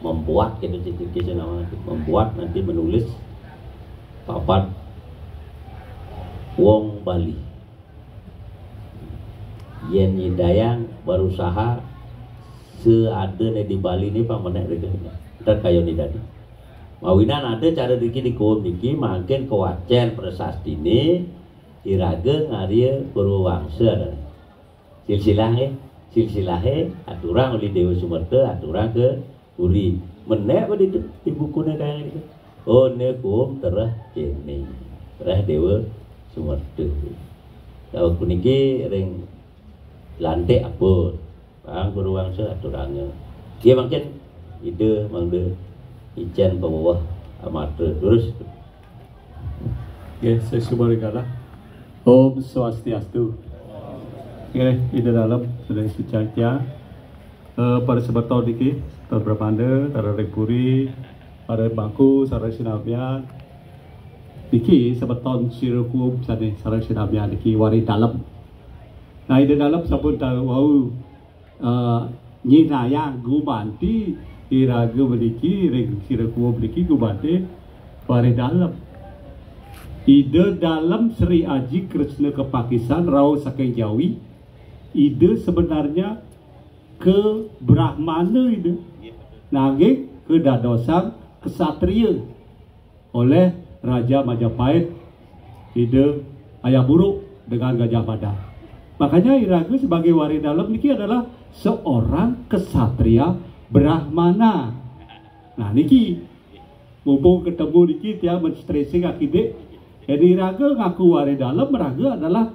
membuat gitu membuat nanti menulis papan wong Bali yen Dayang berusaha seada di Bali ini pamenek regana dan kayo ni tadi mawinan ada cara diki di kuum diki makin kewacer prasasti ini iraga ngaria berwangsa dan silsilahnya aturang oleh Dewa Sumerta aturang ke Uri menek pada itu di buku Dayang itu oh ne kuum terah kene terah Dewa Sumerta kalau kuniki ring lantai apa bang berwangsa aturangnya dia makin ide mangde ijen bawah amatre terus ya saya subhanallah Om Swastiastu. Oke, di dalam sedang sucacia pada sebetul diki terberpanda tara rekuri pada bangku sarang sinabia diki sebetul sirukum sadi sarang sinabia diki wari dalam. Nah di dalam sabun tahu nyina yang gubanti iraga berdiki reng sirukum berdiki gubanti wari dalam. Ide dalam Sri Aji Krishna Kepakisan Rao Sakai Jawi ide sebenarnya ke Brahmana ide nagih ke dadosan kesatria oleh Raja Majapahit ide ayah buruk dengan Gajah Mada. Makanya iraga sebagai wari dalam niki adalah seorang kesatria Brahmana. Nah niki mumpung ketemu niki dia menstressing akibat jadi raga ngaku wari dalam raga adalah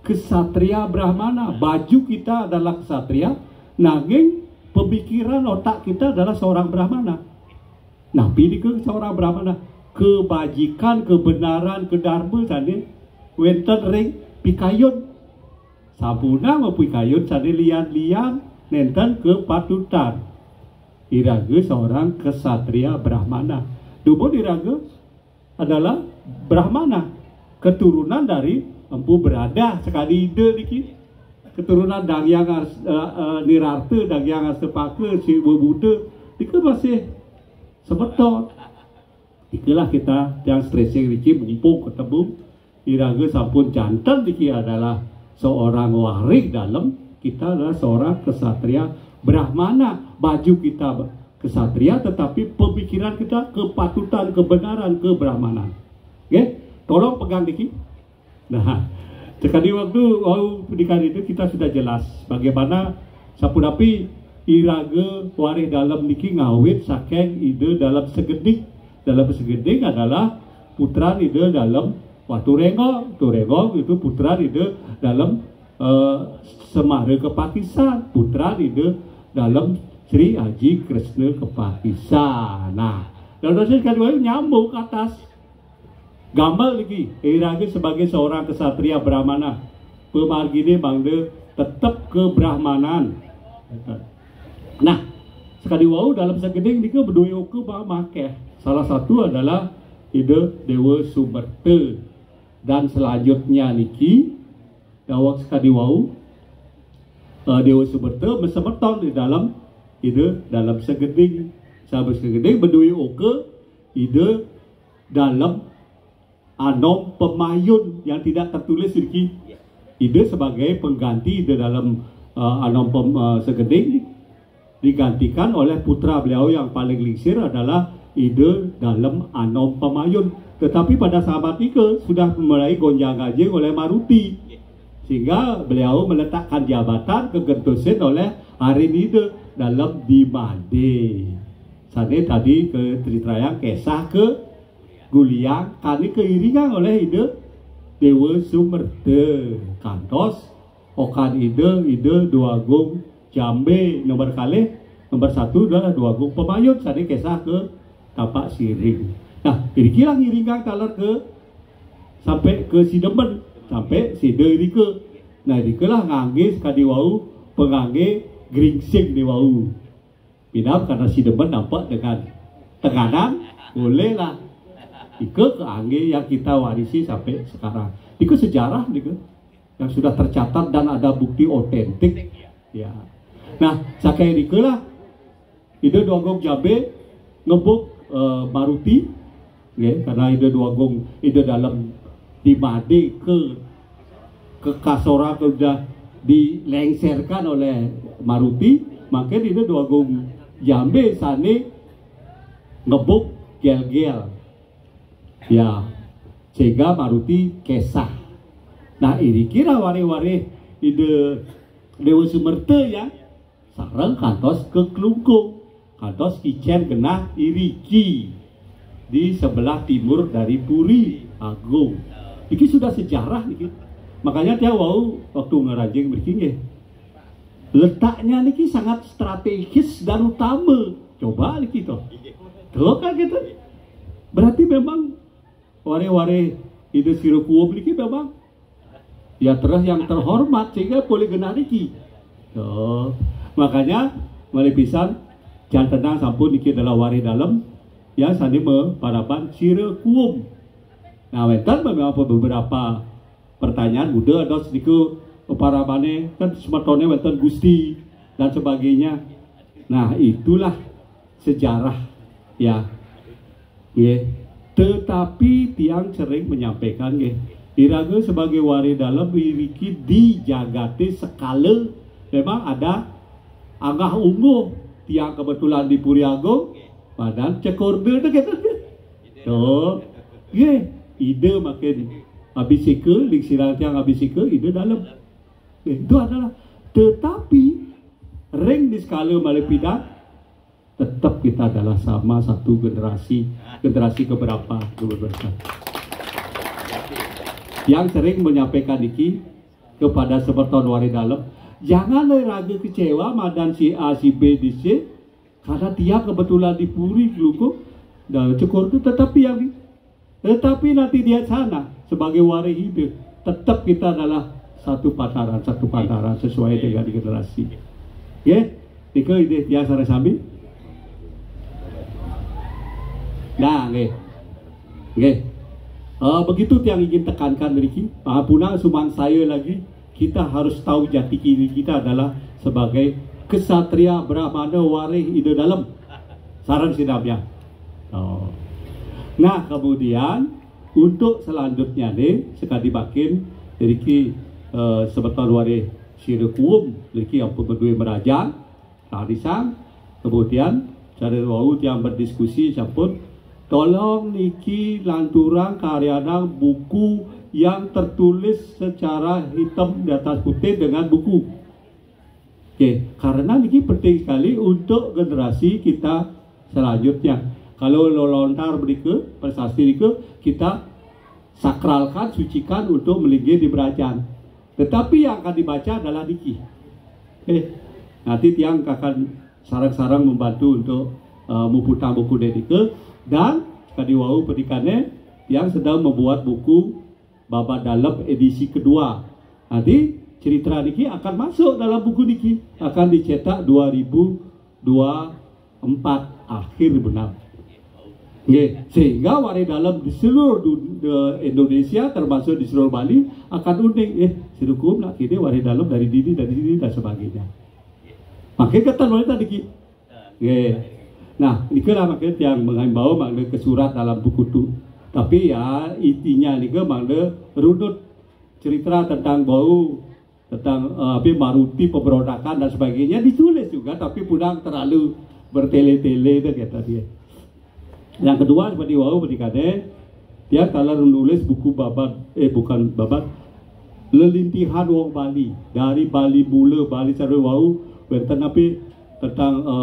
kesatria Brahmana. Baju kita adalah kesatria, naging pemikiran otak kita adalah seorang Brahmana. Nah, pilih ke seorang Brahmana, kebajikan, kebenaran, kedharma tadi wenten ring pikayun. Sabuna mau pikayun tadi lian-lian nenten kepatutan. Iraga seorang kesatria Brahmana. Dumo diraga adalah Brahmana, keturunan dari empu berada sekali ide dikit, keturunan Dangyang Nirarta, Dangyang Astapaka, si Buddha, dikit masih sebetul. Itulah kita yang stressing dikit mumpung ketemu, iraga sampun jantan dikit adalah seorang waris dalam, kita adalah seorang kesatria Brahmana. Baju kita kesatria, tetapi pemikiran kita kepatutan, kebenaran, kebrahmanan. Oke, tolong pegang dikit. Nah, sekali waktu pendidikan itu kita sudah jelas bagaimana sapunapi iraga waris dalam niki ngawit saking ide dalam segeding. Dalam segeding adalah putra ide dalam Waturengo. Turengo itu putra ide dalam Semara Kepakisan. Putra ide dalam Sri Aji Krishna Kepakisan. Nah, dan dosen kedua nyambung ke atas. Gambar lagi, iraga sebagai seorang kesatria Brahmana. Pemargine bangde tetap kebrahmanan. Nah, sekali wau dalam segeding dika berdua ke make. Salah satu adalah ide Dewa Sumerta. Dan selanjutnya niki dawak sekali wau Dewa Sumerta mesemeton di dalam ide dalam segeding. Sahabat segeding berdua ke ide dalam Anom Pemayun yang tidak tertulis sedikit. Ide sebagai pengganti ide dalam Anom Segeding digantikan oleh putra beliau yang paling lingsir adalah ide dalam Anom Pemayun. Tetapi pada sahabat Ika sudah mulai gonjang-ganjing oleh Maruti, sehingga beliau meletakkan jabatan kegentusin oleh Harin ide dalam Dimade. Sana tadi ke Tritrayang Kesah ke Guliang kali keiringan oleh ide Dewa Sumerta kantos okan ide dua gung Jambe nomor kali nomor satu adalah dua gung Pemayun tadi kisah ke Tapak Siring. Nah kira-kira ngiringan kalar ke sampai ke Sidemen sampai Side Irike. Nah dikelah ngangge sekali wau pengangge gringsing di wau pindah karena Sidemen nampak dengan tekanan bolehlah Ike keangge yang kita warisi sampai sekarang. Ike sejarah Ike yang sudah tercatat dan ada bukti otentik. Ya. Nah, sakai Ike lah ide Duagung Jambe ngebuk Maruti, karena ide Duagung ide dalam di Made ke Kasora sudah dilengserkan oleh Maruti, maka ide Duagung Jambe sane ngebuk gel-gel, ya sehingga Maruti kesah. Nah ini kira wari-wari ide Dewa Sumerta ya sarang kantos ke Klungkung, kantos Kicen genah Iriki di sebelah timur dari Puri Agung. Ini sudah sejarah nih. Makanya dia waktu ngerajing berkini letaknya nih sangat strategis dan utama. Coba nih tuh kan gitu. Berarti memang wari-wari ide Sirokuo nih memang ya terus yang terhormat sehingga boleh genah niki. Makanya malipisan jangan tenang sampun niki adalah wari dalam ya sani parapan Sirokuo. Nah, wentan memang beberapa pertanyaan udah ada sedikit parabane kan semetone wenten Gusti dan sebagainya. Nah, itulah sejarah ya. Tetapi tiang sering menyampaikan Iraga sebagai wari dalam wiriki di jagate sekala memang ada agah ungu tiang kebetulan di Puri Agung padahal cekorde gitu. Ide makin abisike ling sirang tiang abisike ide dalam itu adalah, tetapi ring di skala Malepida tetap kita adalah sama satu generasi keberapa yang sering menyampaikan iki kepada seperton wari dalam, janganlah ragu kecewa madan si A si B di C karena dia kebetulan di Puri Klungkung dan cukur itu, tetapi nanti dia sana sebagai wari hidup tetap kita adalah satu pantaran sesuai dengan generasi. Ika ide dia sareng sambil. Nah, begitu yang ingin tekankan Riki. Punang suman saya lagi, kita harus tahu jati diri kita adalah sebagai kesatria Brahmana warih ide dalam. Saran sidapnya. Nah, kemudian untuk selanjutnya nih sekali makin Riki sebetul warih Sirokuo Riki yang pun berdua merajang tarisan, kemudian cari wau yang berdiskusi sampun tolong niki lanturang karyana buku yang tertulis secara hitam di atas putih dengan buku. Karena niki penting sekali untuk generasi kita selanjutnya. Kalau lontar berike prestasi berike kita sakralkan, sucikan untuk melinggi di berajan. Tetapi yang akan dibaca adalah niki. Nanti tiang akan sarang-sarang membantu untuk memputar buku dedike. Dan kadiwau pedikannya yang sedang membuat buku Babat Dalam edisi kedua. Nanti cerita niki akan masuk dalam buku niki, akan dicetak 2024 akhir benar. Sehingga wari dalam di seluruh Indonesia termasuk di seluruh Bali akan unik. Sirokuo nak kini wari dalam dari sini dan sebagainya. Makanya kata wanita niki. Nah, ini lah makanya yang mengimbau makna ke surat dalam buku itu. Tapi ya intinya ini makna runut cerita tentang bau, tentang Maruti pemberontakan dan sebagainya ditulis juga, tapi pulang terlalu bertele-tele itu kata dia. Yang kedua seperti wau berikatnya dia kalau menulis buku bukan babat lelintihan wong Bali dari Bali mula Bali cara wau tentang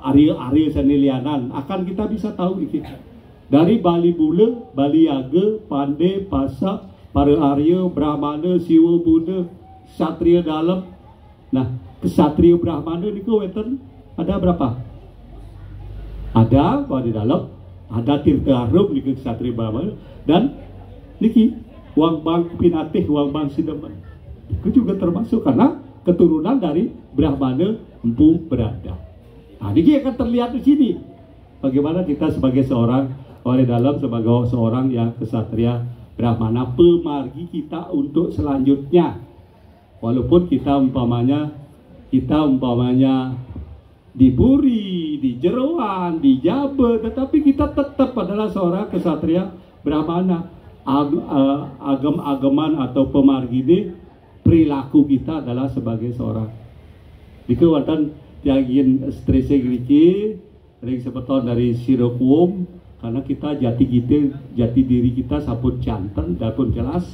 area senilianan akan kita bisa tahu ini dari Bali Bula, Bali Aga, Pande, Pasak, para Arya, Brahmana, Siwa, Buddha, Satria dalam. Nah, kesatria Brahmana ini wenten ada berapa? Ada di dalam, ada Tirta Arum di kesatria Brahmana dan niki Wang Bang Pinatih, Wang Bang Sidaman. Itu juga termasuk karena keturunan dari Brahmana Empu berada. Nah, ini akan terlihat di sini. Bagaimana kita sebagai seorang orang dalam, sebagai seorang yang kesatria Brahmana, pemargi kita untuk selanjutnya. Walaupun kita umpamanya di Buri, di Jeroan, di Jabe, tetapi kita tetap adalah seorang kesatria Brahmana. Agam-agaman atau pemargine, perilaku kita adalah sebagai seorang. Jika watan tiagin stresnya gini, ring sepeton dari sirokuum, karena kita jati diri kita sapun jantan, dapun jelas,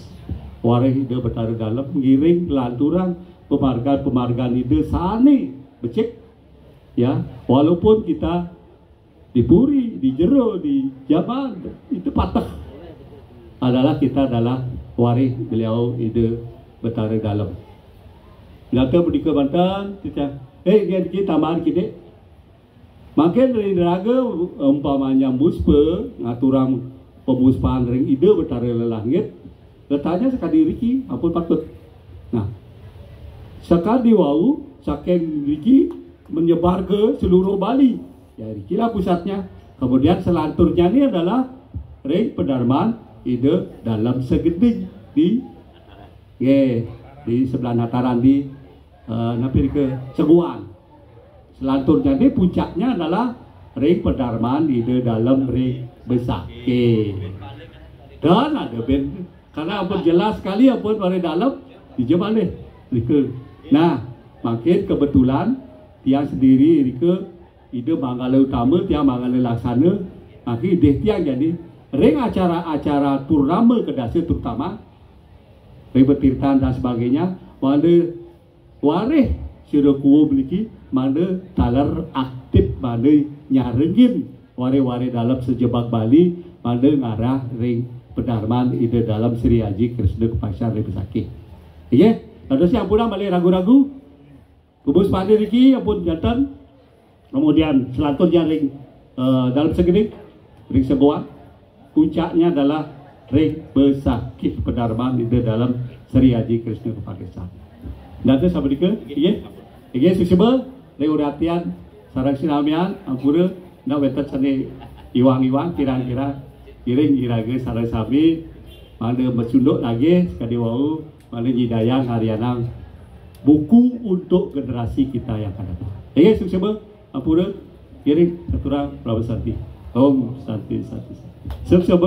wareh ide bertaruh dalam, ngiring, lanturan, pemargaan ide sane, becek, ya, walaupun kita di Puri, di Jero, di Jaban, itu patah. Kita adalah waris beliau ide bertaruh dalam. Nata berdika bantan, kita tambahan kita. Makin dari neraga umpamanya muspa ngaturang pemuspaan ring ide bertaruh langit. Letaknya sekali riki, ampun patut. Nah, sekali wau, saking riki menyebar ke seluruh Bali. Ya, rikilah pusatnya. Kemudian selanturnya ini adalah ring pedarman ide dalam segeding di sebelah Nataran di ke Seguan. Selanturnya ini puncaknya adalah ring pedarman ide dalam ring Besake. Dan ada ben karena apa jelas sekali apa pada dalam di Jebale. Nah, makin kebetulan tiang sendiri ke ide Manggala Utama, tiang Manggala Laksana, makin ide tiang jadi ring acara-acara purnama kedasi terutama ring bertirtan dan sebagainya, mana wareh sirokuo memiliki mana talar aktif, mana nyarengin wareh-wareh dalam sejebak Bali, mana ngarah ring pedarman ide dalam Sri Haji Krishna Kepakisan ring Besaki. Iya, lalu siang pula balik ragu-ragu kubus padi riki ampun jantan, kemudian selanturnya ring dalam segini ring Seguan. Puncaknya adalah ring Besaki pedarman di dalam Sri Haji Krishna Kepakisan. Dan itu sampai ke, iya, sesibel, ring uratian, sarang sinamian, ampura, nak wetat sani iwang-iwang, kira-kira, iring-iraga sarang sami, mana bersunduk lagi, sekali wau, mana nyidayang harianang, buku untuk generasi kita yang akan datang. Iya, sesibel, ampura, iring, keturang, Prabu Santi. Om Santi. Siap-siap,